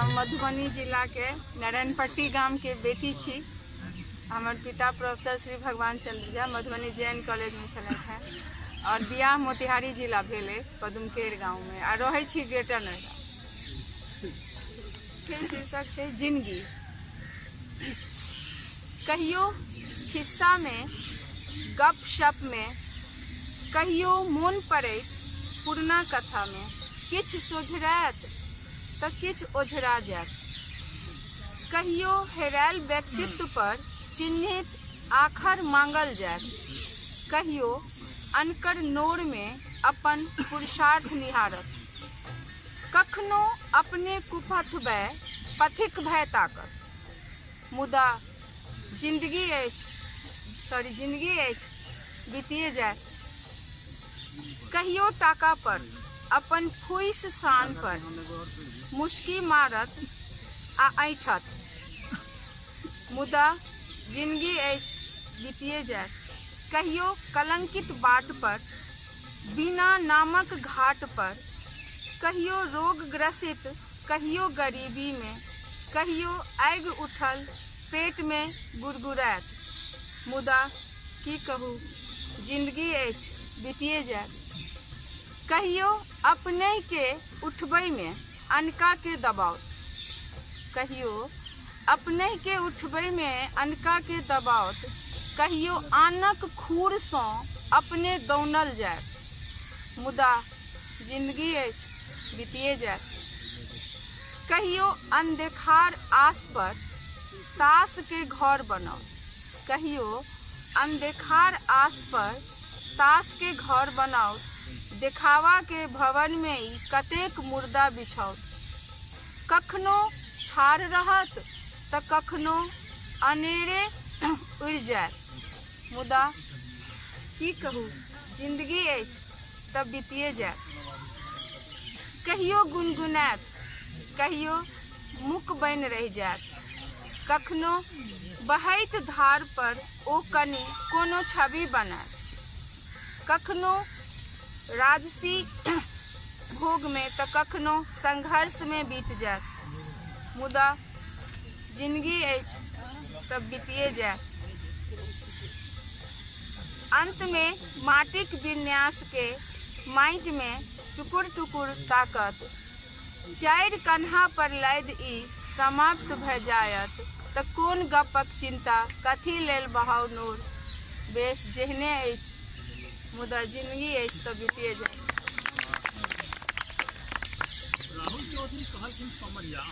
हम मधुबनी जिला के नारायणपट्टी गाम के बेटी छी। हमर पिता प्रोफेसर श्री भगवान चंद्र झा मधुबनी जैन कॉलेज में छलथि हैं और बियाह मोतिहारी जिला भेले पदुमकेर गाँव में आ रहे छी ग्रेटर नोएडा। शीर्षक है जिंदगी। कहियो खिस्सा में गप शप में कहियो मोन पड़ैत पुरना कथा में किछ सोझरात तो किछ ओझरा जात। कहियो हेरायल व्यक्तित्व पर चिन्हित आखर मांगल जात। कहियो अनकर नोर में अपन पुरुषार्थ निहारत। कखनो अपने कुपथ भय पथिक भय ताकत। मुदा जिंदगी बीतिए जाए। कहियो टाका पर अपन फुइस शान पर मुश्की मारत आ ऐठत। मुदा जिंदगी बीतिए जाए। कहियो कलंकित बाट पर बिना नामक घाट पर कहियो रोग ग्रसित कहियो गरीबी में कहियो आगि उठल पेट में गुड़गुड़ात। मुदा की कहू जिंदगी बीतिए जाए। कहियो अपने के उठबै में अनका के दबाव। कहियो अपने के उठबै में अनका के दबाव। कहियो आनक खूर सो अपने दौनल जाए। मुदा जिंदगी बीतिए जाए। कहियो अनदेखार आस पर ताश के घर बनाओ। कहियो अनदेखार आस पर ताश के घर बनाओ। देखावा के भवन में ही कतेक मुर्दा बिछाओ। कखनो ठाढ़ रहत तो कखनो अनेरे उड़ जाए। मुदा की कहू जिंदगी तब बीतिए जाए। कहियो गुनगुनात कहियो मुक बन रह जात। कखनो बहैत धार पर ओ कनी कोनो छवि बनात। कखनो राजसी भोग में तो कखनो संघर्ष में बीत जाए। मुदा जिंदगी तब बीतिए जाए। अंत में माटिक विन्यास के माटि में टुकुर टुकुर ताकत। चारि कन्हा पर लैद ई समाप्त भ जायत तो कोन गपक चिंता कथी लेल बहाव नूर। बेस जेहने मुदा जिंदगी तो बीतिए जाए। राहुल चौधरी कहलखिन कमरिया।